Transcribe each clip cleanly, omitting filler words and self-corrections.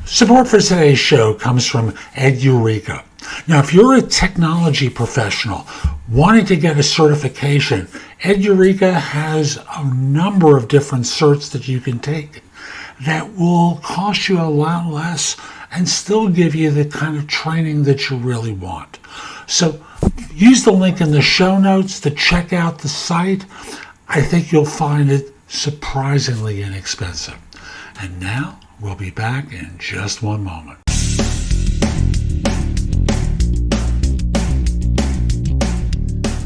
Support for today's show comes from Eureka. Now, if you're a technology professional wanting to get a certification, Eureka has a number of different certs that you can take that will cost you a lot less and still give you the kind of training that you really want. So use the link in the show notes to check out the site. I think you'll find it surprisingly inexpensive. And now, we'll be back in just one moment.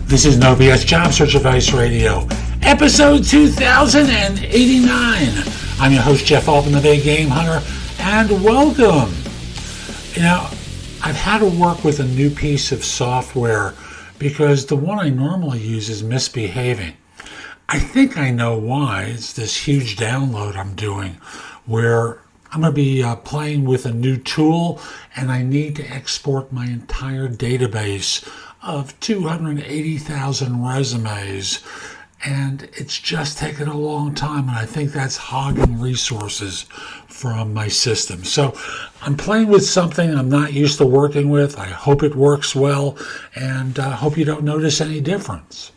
This is No BS Job Search Advice Radio, episode 2089. I'm your host, Jeff Altman, the Big Game Hunter, and welcome. You know, I've had to work with a new piece of software because the one I normally use is misbehaving. I think I know why. It's this huge download I'm doing where I'm going to be playing with a new tool and I need to export my entire database of 280,000 resumes, and it's just taken a long time, and I think that's hogging resources from my system. So I'm playing with something I'm not used to working with. I hope it works well, and I hope you don't notice any difference.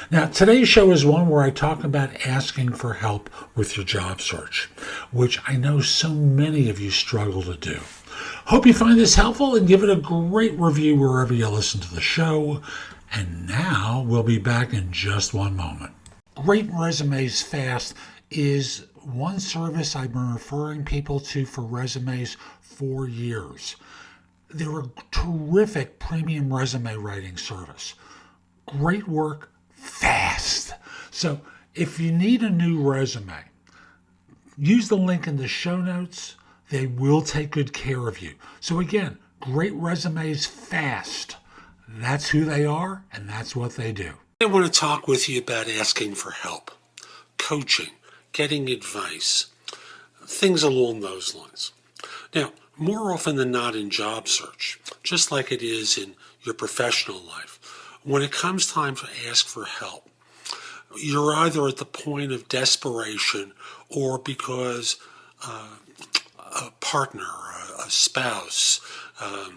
Now, today's show is one where I talk about asking for help with your job search, which I know so many of you struggle to do. Hope you find this helpful and give it a great review wherever you listen to the show. And now we'll be back in just one moment. Great Resumes Fast is one service I've been referring people to for resumes for years. They're a terrific premium resume writing service. Great work, fast. So if you need a new resume, use the link in the show notes. They will take good care of you. So again, Great Resumes Fast. That's who they are, and that's what they do. I want to talk with you about asking for help, coaching, getting advice, things along those lines. Now, more often than not in job search, just like it is in your professional life, when it comes time to ask for help, you're either at the point of desperation or because a partner, a spouse, a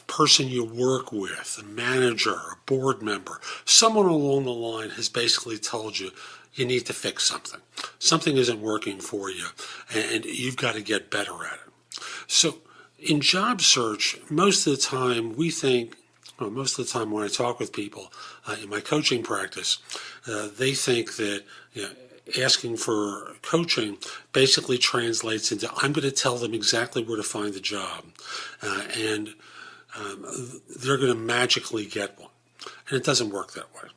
person you work with, a manager, a board member, someone along the line has basically told you you need to fix something. Something isn't working for you, and you've got to get better at it. So in job search, most of the time we think, most of the time when I talk with people in my coaching practice, they think that asking for coaching basically translates into I'm going to tell them exactly where to find the job, and they're going to magically get one. And it doesn't work that way.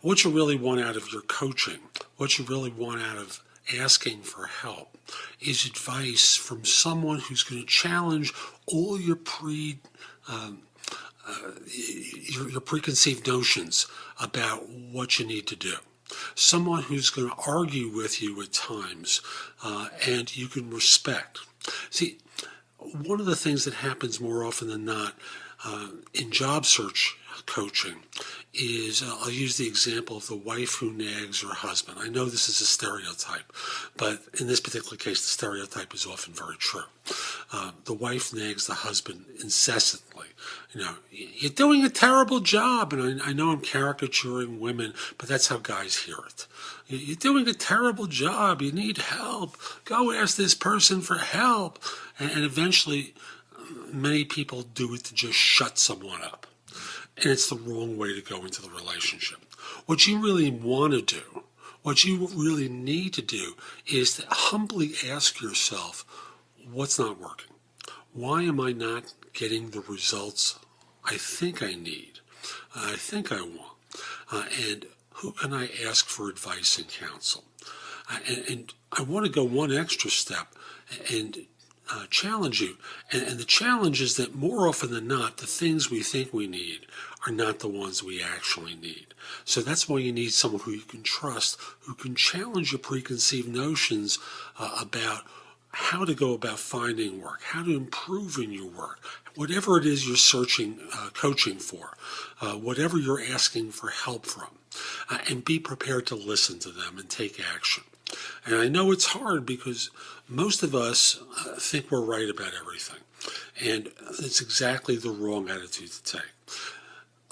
What you really want out of your coaching, what you really want out of asking for help, is advice from someone who's going to challenge all your preconceived notions about what you need to do. Someone who's going to argue with you at times and you can respect. See, one of the things that happens more often than not in job search coaching is, I'll use the example of the wife who nags her husband. I know this is a stereotype, but in this particular case, the stereotype is often very true. The wife nags the husband incessantly. You're doing a terrible job. And I know I'm caricaturing women, but that's how guys hear it. You're doing a terrible job. You need help. Go ask this person for help. And eventually, many people do it to just shut someone up. And it's the wrong way to go into the relationship. What you really want to do, what you really need to do, is to humbly ask yourself, what's not working? Why am I not getting the results I think I need, I think I want? And who can I ask for advice and counsel? And I want to go one extra step and challenge you. And the challenge is that more often than not, the things we think we need are not the ones we actually need. So that's why you need someone who you can trust, who can challenge your preconceived notions about how to go about finding work, how to improve in your work, whatever it is you're searching, coaching for, whatever you're asking for help from, and be prepared to listen to them and take action. And I know it's hard because most of us think we're right about everything. And it's exactly the wrong attitude to take.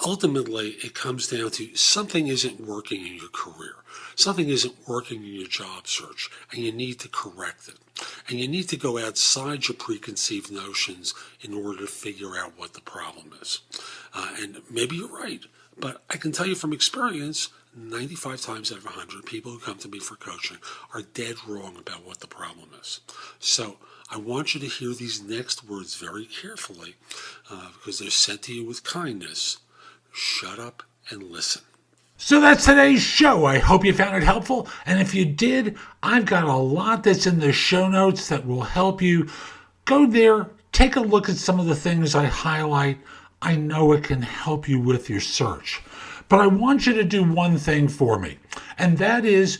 Ultimately, it comes down to something isn't working in your career. Something isn't working in your job search, and you need to correct it. And you need to go outside your preconceived notions in order to figure out what the problem is. And maybe you're right, but I can tell you from experience, 95 times out of 100 people who come to me for coaching are dead wrong about what the problem is. So I want you to hear these next words very carefully because they're sent to you with kindness. Shut up and listen. So that's today's show. I hope you found it helpful. And if you did, I've got a lot that's in the show notes that will help you. Go there, take a look at some of the things I highlight. I know it can help you with your search. But I want you to do one thing for me, and that is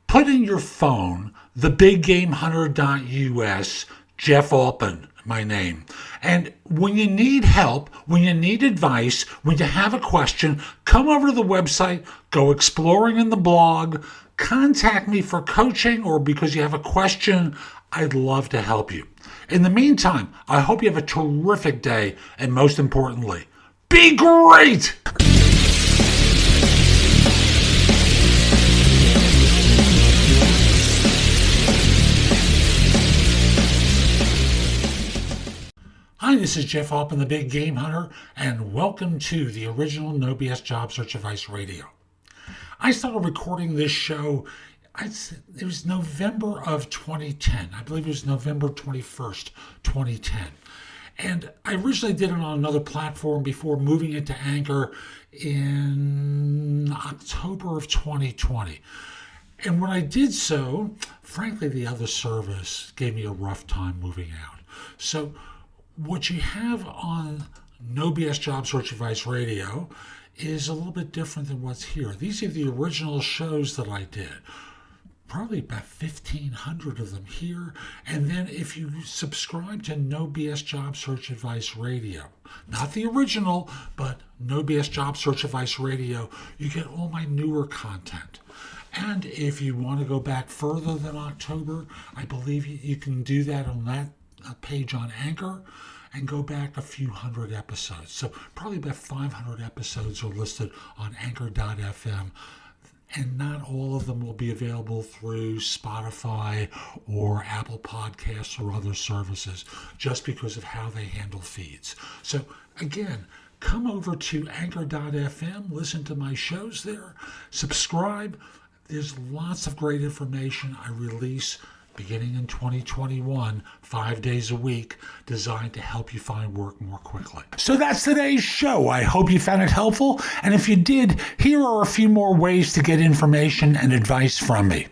put in your phone thebiggamehunter.us, Jeff Altman, my name. And when you need help, when you need advice, when you have a question, come over to the website, go exploring in the blog, contact me for coaching or because you have a question. I'd love to help you. In the meantime, I hope you have a terrific day, and most importantly, be great! Hi, this is Jeff Altman, the Big Game Hunter, and welcome to the original No BS Job Search Advice Radio. I started recording this show, it was November of 2010. I believe it was November 21st, 2010. And I originally did it on another platform before moving it to Anchor in October of 2020. And when I did so, frankly, the other service gave me a rough time moving out. So what you have on No BS Job Search Advice Radio is a little bit different than what's here. These are the original shows that I did. Probably about 1,500 of them here. And then if you subscribe to No BS Job Search Advice Radio, not the original, but No BS Job Search Advice Radio, you get all my newer content. And if you want to go back further than October, I believe you can do that on that page on Anchor and go back a few hundred episodes. So probably about 500 episodes are listed on Anchor.fm, and not all of them will be available through Spotify or Apple Podcasts or other services just because of how they handle feeds. So again, come over to Anchor.fm, listen to my shows there, subscribe. There's lots of great information I release beginning in 2021, 5 days a week, designed to help you find work more quickly. So that's today's show. I hope you found it helpful. And if you did, here are a few more ways to get information and advice from me.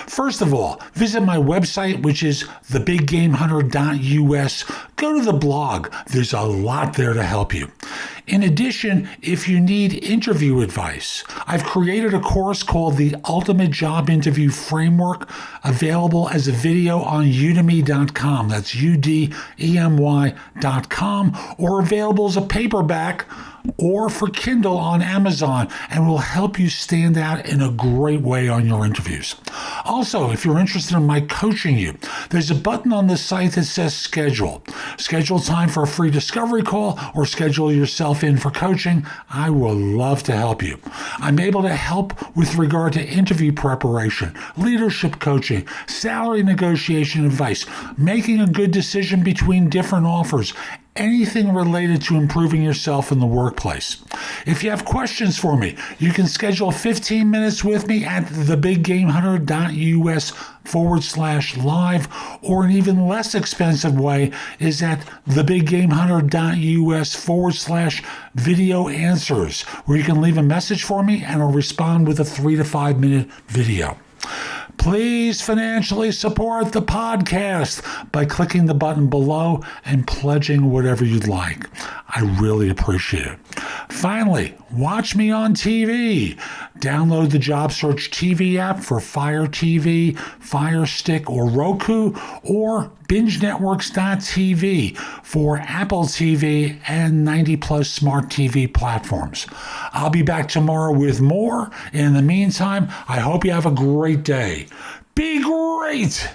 First of all, visit my website, which is thebiggamehunter.us. Go to the blog. There's a lot there to help you. In addition, if you need interview advice, I've created a course called the Ultimate Job Interview Framework, available as a video on udemy.com. That's udemy.com, or available as a paperback or for Kindle on Amazon, and will help you stand out in a great way on your interviews. Also, if you're interested in my coaching you, there's a button on the site that says schedule. Schedule time for a free discovery call or schedule yourself in for coaching. I will love to help you. I'm able to help with regard to interview preparation, leadership coaching, salary negotiation advice, making a good decision between different offers, anything related to improving yourself in the workplace. If you have questions for me, you can schedule 15 minutes with me at thebiggamehunter.us/live, or an even less expensive way is at thebiggamehunter.us/video answers, where you can leave a message for me and I'll respond with a 3 to 5 minute video. Please financially support the podcast by clicking the button below and pledging whatever you'd like. I really appreciate it. Finally, watch me on TV. Download the Job Search TV app for fireTV, firestick, or Roku, or BingeNetworks.tv for Apple TV and 90-plus smart TV platforms. I'll be back tomorrow with more. In the meantime, I hope you have a great day. Be great!